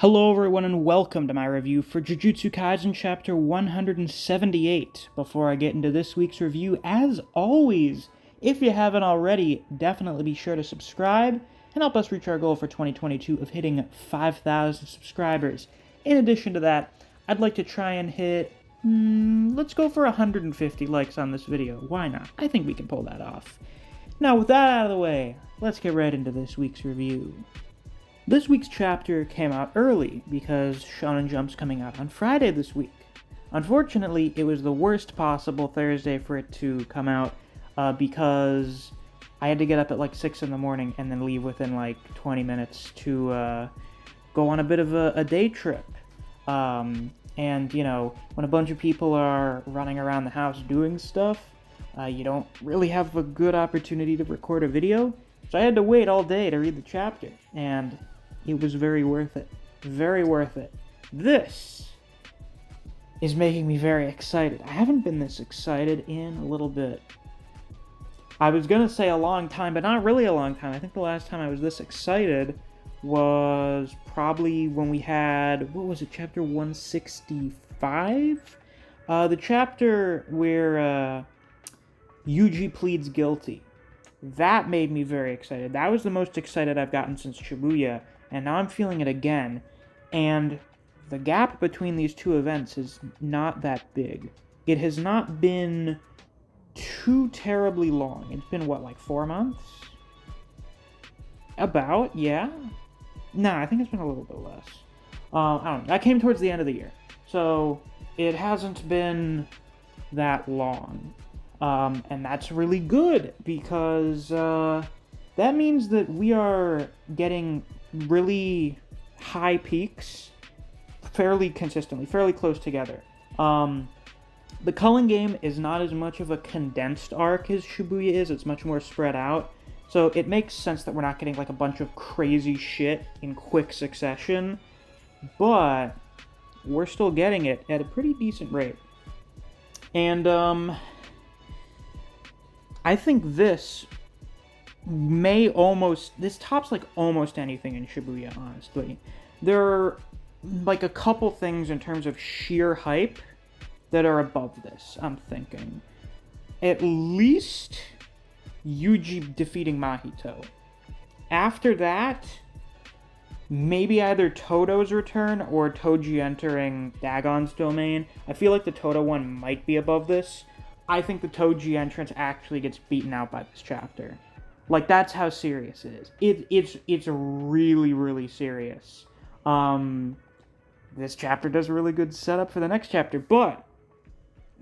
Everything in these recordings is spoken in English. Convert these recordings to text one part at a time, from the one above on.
Hello everyone and welcome to my review for Jujutsu Kaisen chapter 178. Before I get into this week's review, as always, if you haven't already, definitely be sure to subscribe and help us reach our goal for 2022 of hitting 5,000 subscribers. In addition to that, I'd like to try and hit, let's go for 150 likes on this video. Why not? I think we can pull that off. Now with that out of the way, let's get right into this week's review. This week's chapter came out early because Shonen Jump's coming out on Friday this week. Unfortunately, it was the worst possible Thursday for it to come out because I had to get up at like 6 in the morning and then leave within like 20 minutes to go on a bit of a day trip. And, you know, when a bunch of people are running around the house doing stuff, you don't really have a good opportunity to record a video. So I had to wait all day to read the chapter, and it was very worth it. Very worth it. This is making me very excited. I haven't been this excited in a little bit. I was going to say a long time, but not really a long time. I think the last time I was this excited was probably when we had, what was it, chapter 165? The chapter where Yuji pleads guilty. That made me very excited. That was the most excited I've gotten since Shibuya, and now I'm feeling it again. And the gap between these two events is not that big. It has not been too terribly long. It's been, what, like 4 months? About, yeah? Nah, I think it's been a little bit less. I don't know. That came towards the end of the year. So, it hasn't been that long. And that's really good, because that means that we are getting really high peaks fairly consistently, fairly close together. The Culling game is not as much of a condensed arc as Shibuya is, it's much more spread out, so it makes sense that we're not getting like a bunch of crazy shit in quick succession, but we're still getting it at a pretty decent rate. And, I think this tops like almost anything in Shibuya, honestly. There are like a couple things in terms of sheer hype that are above this, I'm thinking. At least Yuji defeating Mahito. After that, maybe either Todo's return or Toji entering Dagon's domain. I feel like the Todo one might be above this. I think the Toji entrance actually gets beaten out by this chapter. Like, that's how serious it is. It's really, really serious. This chapter does a really good setup for the next chapter, but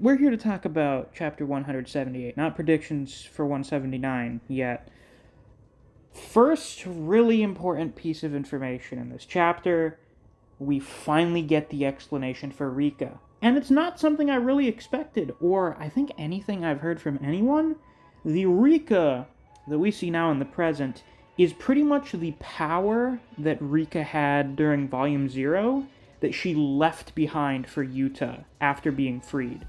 we're here to talk about chapter 178, not predictions for 179 yet. First really important piece of information in this chapter, we finally get the explanation for Rika. And it's not something I really expected, or I think anything I've heard from anyone. The Rika that we see now in the present is pretty much the power that Rika had during Volume 0 that she left behind for Yuta after being freed.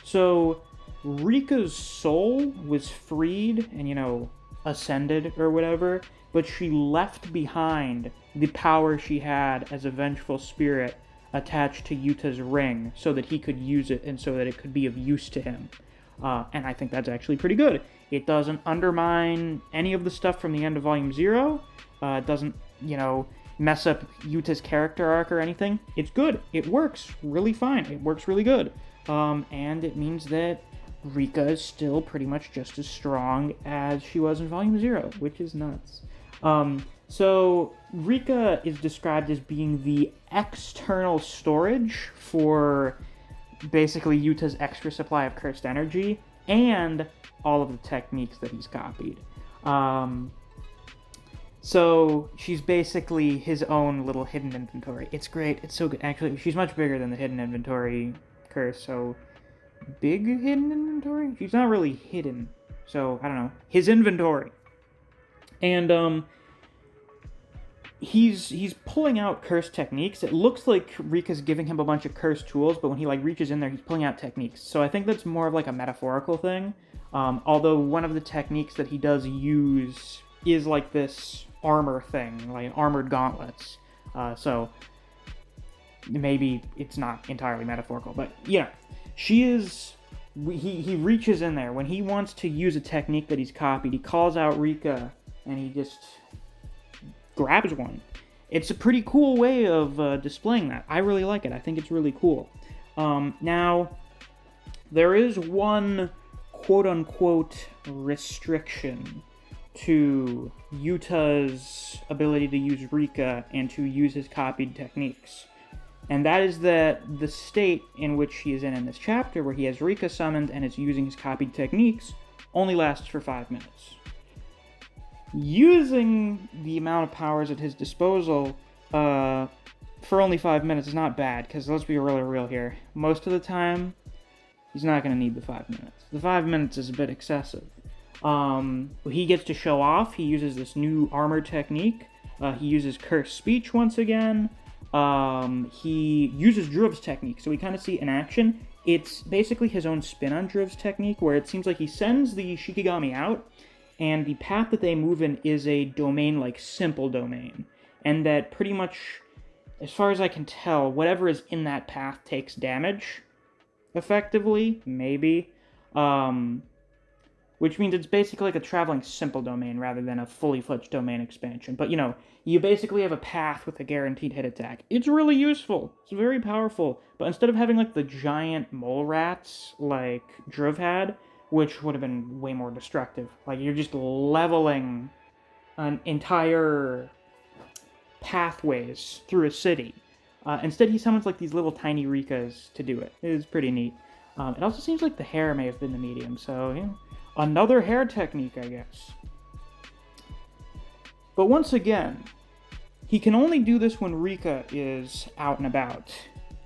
So Rika's soul was freed and, you know, ascended or whatever, but she left behind the power she had as a vengeful spirit attached to Yuta's ring so that he could use it and so that it could be of use to him. And I think that's actually pretty good. It doesn't undermine any of the stuff from the end of Volume 0. It doesn't, you know, mess up Yuta's character arc or anything. It's good. It works really fine. It works really good. And it means that Rika is still pretty much just as strong as she was in Volume 0, which is nuts. So Rika is described as being the external storage for basically Yuta's extra supply of cursed energy and all of the techniques that he's copied. So she's basically his own little hidden inventory. It's great. It's so good. Actually, she's much bigger than the hidden inventory curse. So big hidden inventory? She's not really hidden. So, I don't know. His inventory. And, he's pulling out cursed techniques. It looks like Rika's giving him a bunch of cursed tools, but when he like reaches in there, he's pulling out techniques. So I think that's more of like a metaphorical thing. Although one of the techniques that he does use is like this armor thing, like armored gauntlets. So maybe it's not entirely metaphorical, but she is. He reaches in there when he wants to use a technique that he's copied. He calls out Rika, and he just grabs one. It's a pretty cool way of displaying that. I really like it. I think it's really cool. Now, there is one quote-unquote restriction to Yuta's ability to use Rika and to use his copied techniques. And that is that the state in which he is in this chapter, where he has Rika summoned and is using his copied techniques, only lasts for 5 minutes. Using the amount of powers at his disposal for only 5 minutes is not bad, because let's be really real here. Most of the time, he's not going to need the 5 minutes. The 5 minutes is a bit excessive. He gets to show off. He uses this new armor technique. He uses cursed speech once again. He uses Druv's technique, so we kind of see in action. It's basically his own spin on Druv's technique, where it seems like he sends the Shikigami out, and the path that they move in is a domain like simple domain. And that pretty much, as far as I can tell, whatever is in that path takes damage, effectively, maybe. Which means it's basically like a traveling simple domain rather than a fully fledged domain expansion. But you basically have a path with a guaranteed hit attack. It's really useful. It's very powerful. But instead of having like the giant mole rats like Druv had, which would have been way more destructive, like you're just leveling an entire pathways through a city. Instead, he summons like these little tiny Rikas to do it. It is pretty neat. It also seems like the hair may have been the medium, so another hair technique, I guess. But once again, he can only do this when Rika is out and about,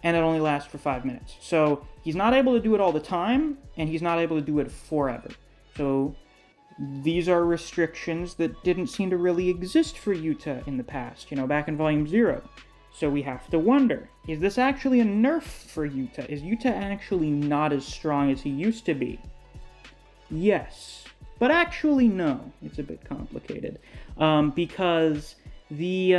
and it only lasts for 5 minutes. So he's not able to do it all the time, and he's not able to do it forever. So these are restrictions that didn't seem to really exist for Yuta in the past, back in Volume 0. So we have to wonder, is this actually a nerf for Yuta? Is Yuta actually not as strong as he used to be? Yes, but actually no. It's a bit complicated, because the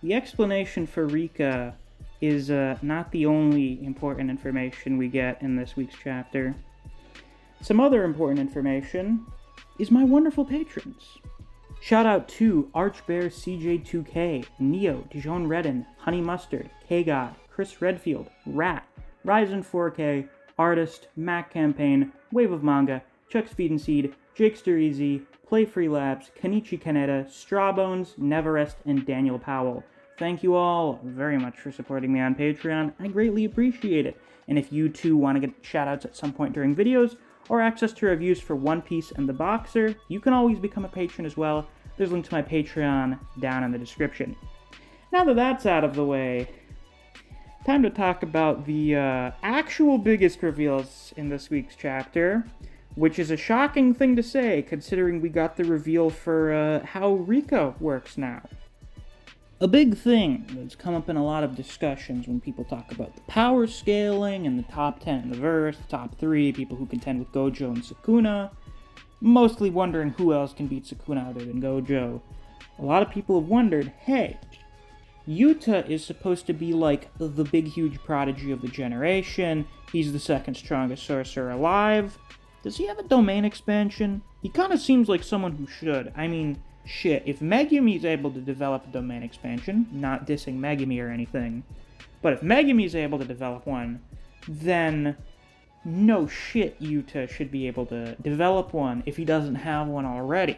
explanation for Rika is not the only important information we get in this week's chapter. Some other important information is my wonderful patrons. Shout out to Archbear CJ2K, Neo, Dijon Redden, Honey Mustard, K-God, Chris Redfield, Rat, Ryzen 4K, Artist, Mac Campaign, Wave of Manga, Chuck's Feed and Seed, Jakester Easy, Play Free Labs, Kenichi Kaneda, Strawbones, Neverest, and Daniel Powell. Thank you all very much for supporting me on Patreon. I greatly appreciate it. And if you too want to get shoutouts at some point during videos, or access to reviews for One Piece and The Boxer, you can always become a patron as well. There's a link to my Patreon down in the description. Now that that's out of the way, time to talk about the actual biggest reveals in this week's chapter, which is a shocking thing to say, considering we got the reveal for how Rika works now. A big thing that's come up in a lot of discussions when people talk about the power scaling and the top 10 in the verse, the top 3, people who contend with Gojo and Sukuna, mostly wondering who else can beat Sukuna other than Gojo. A lot of people have wondered, hey, Yuta is supposed to be like the big huge prodigy of the generation, he's the second strongest sorcerer alive. Does he have a domain expansion? He kind of seems like someone who should. I mean, shit, if Megumi's able to develop a domain expansion, not dissing Megumi or anything, but if Megumi's able to develop one, then no shit Yuta should be able to develop one if he doesn't have one already.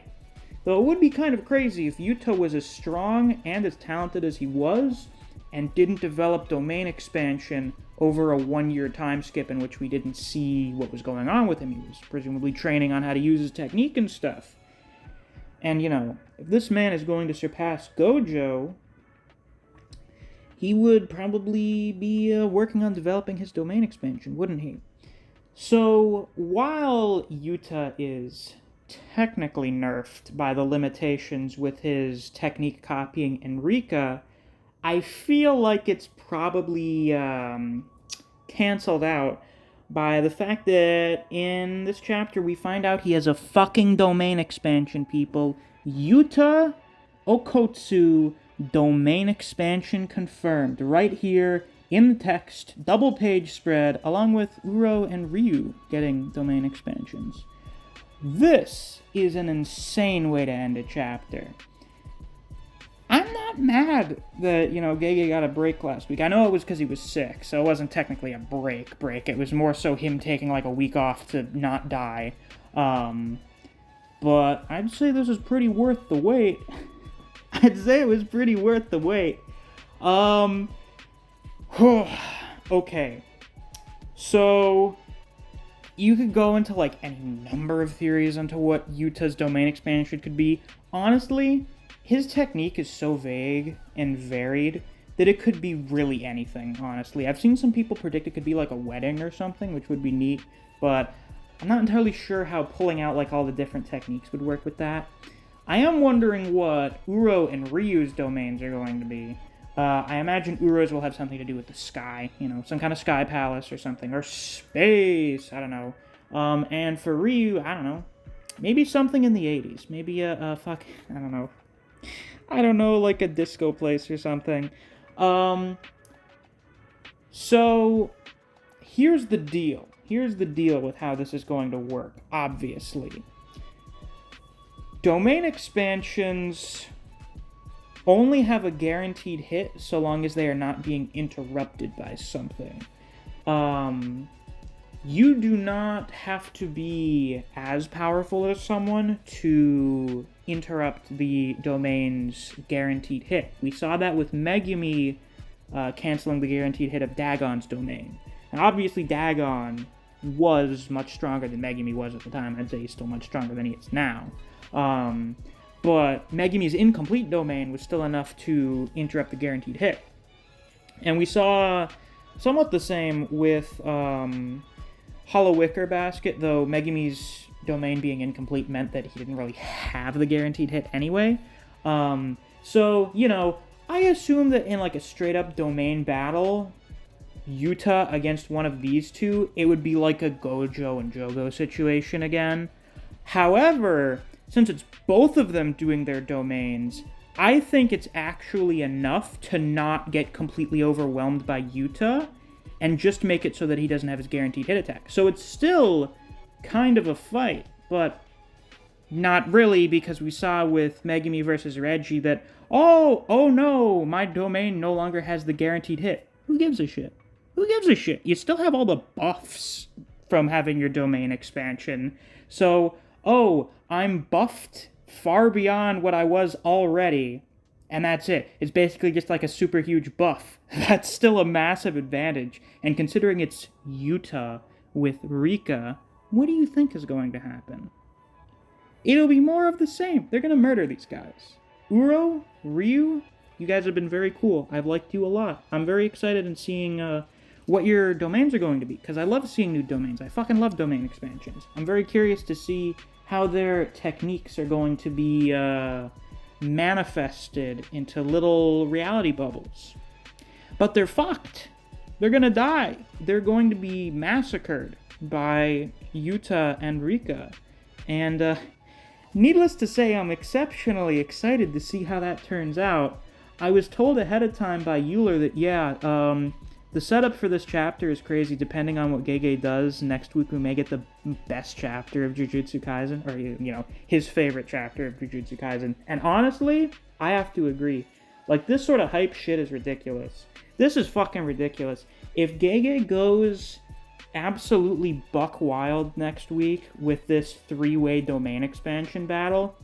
Though it would be kind of crazy if Yuta was as strong and as talented as he was, and didn't develop domain expansion over a 1-year time skip in which we didn't see what was going on with him. He was presumably training on how to use his technique and stuff. And, if this man is going to surpass Gojo, he would probably be working on developing his domain expansion, wouldn't he? So, while Yuta is technically nerfed by the limitations with his technique copying in Rika, I feel like it's probably canceled out by the fact that in this chapter we find out he has a fucking domain expansion, people. Yuta Okotsu Domain expansion confirmed. Right here in the text, double page spread, along with Uro and Ryu getting domain expansions. This is an insane way to end a chapter. I'm not mad that, Gege got a break last week. I know it was because he was sick, so it wasn't technically a break. It was more so him taking like a week off to not die. But I'd say this is pretty worth the wait. I'd say it was pretty worth the wait. Okay. So, you could go into like any number of theories onto what Yuta's domain expansion could be. Honestly, his technique is so vague and varied that it could be really anything, honestly. I've seen some people predict it could be like a wedding or something, which would be neat, but I'm not entirely sure how pulling out like all the different techniques would work with that. I am wondering what Uro and Ryu's domains are going to be. I imagine Uro's will have something to do with the sky, some kind of sky palace or something, or space, I don't know. And for Ryu, I don't know, maybe something in the 80s, maybe I don't know, like a disco place or something. So, here's the deal with how this is going to work, obviously. Domain expansions only have a guaranteed hit so long as they are not being interrupted by something. You do not have to be as powerful as someone to interrupt the domain's guaranteed hit. We saw that with Megumi canceling the guaranteed hit of Dagon's domain. And obviously Dagon was much stronger than Megumi was at the time. I'd say he's still much stronger than he is now. But Megumi's incomplete domain was still enough to interrupt the guaranteed hit. And we saw somewhat the same with Hollow Wicker Basket, though Megumi's domain being incomplete meant that he didn't really have the guaranteed hit anyway. So, I assume that in like a straight-up domain battle, Yuta against one of these two, it would be like a Gojo and Jogo situation again. However, since it's both of them doing their domains, I think it's actually enough to not get completely overwhelmed by Yuta and just make it so that he doesn't have his guaranteed hit attack. So it's still kind of a fight, but not really, because we saw with Megumi versus Reggie that, oh no, my domain no longer has the guaranteed hit. Who gives a shit? You still have all the buffs from having your domain expansion. So, I'm buffed far beyond what I was already, and that's it. It's basically just like a super huge buff. That's still a massive advantage, and considering it's Yuta with Rika, what do you think is going to happen? It'll be more of the same. They're gonna murder these guys. Uro, Ryu, you guys have been very cool. I've liked you a lot. I'm very excited in seeing what your domains are going to be, because I love seeing new domains. I fucking love domain expansions. I'm very curious to see how their techniques are going to be manifested into little reality bubbles. But they're fucked. They're gonna die. They're going to be massacred by Yuta and Rika. And needless to say, I'm exceptionally excited to see how that turns out. I was told ahead of time by Euler that, the setup for this chapter is crazy. Depending on what Gege does, next week we may get the best chapter of Jujutsu Kaisen, or, his favorite chapter of Jujutsu Kaisen. And honestly, I have to agree. Like, this sort of hype shit is ridiculous. This is fucking ridiculous. If Gege goes absolutely buck wild next week with this 3-way domain expansion battle,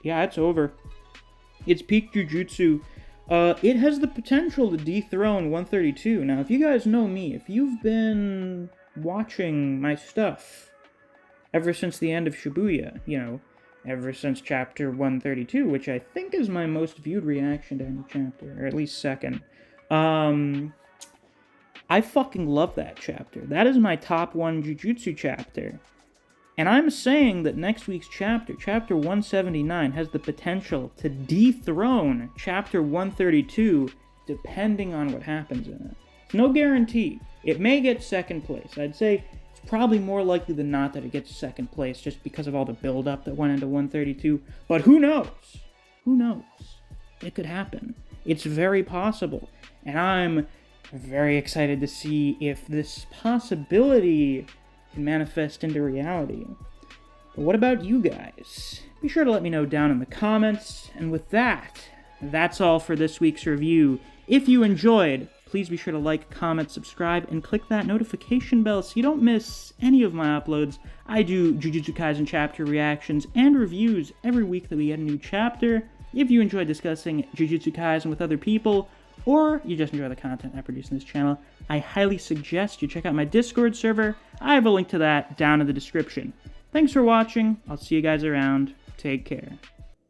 yeah, it's over. It's peak Jujutsu. It has the potential to dethrone 132. Now, if you guys know me, if you've been watching my stuff ever since the end of Shibuya, ever since chapter 132, which I think is my most viewed reaction to any chapter, or at least second, I fucking love that chapter. That is my top 1 Jujutsu chapter. And I'm saying that next week's chapter, chapter 179, has the potential to dethrone chapter 132, depending on what happens in it. It's no guarantee. It may get second place. I'd say it's probably more likely than not that it gets second place, just because of all the build-up that went into 132. But who knows? Who knows? It could happen. It's very possible. And I'm very excited to see if this possibility can manifest into reality. But what about you guys? Be sure to let me know down in the comments. And with that, that's all for this week's review. If you enjoyed, please be sure to like, comment, subscribe, and click that notification bell so you don't miss any of my uploads. I do Jujutsu Kaisen chapter reactions and reviews every week that we get a new chapter. If you enjoy discussing Jujutsu Kaisen with other people, or you just enjoy the content I produce in this channel, I highly suggest you check out my Discord server. I have a link to that down in the description. Thanks for watching. I'll see you guys around. Take care.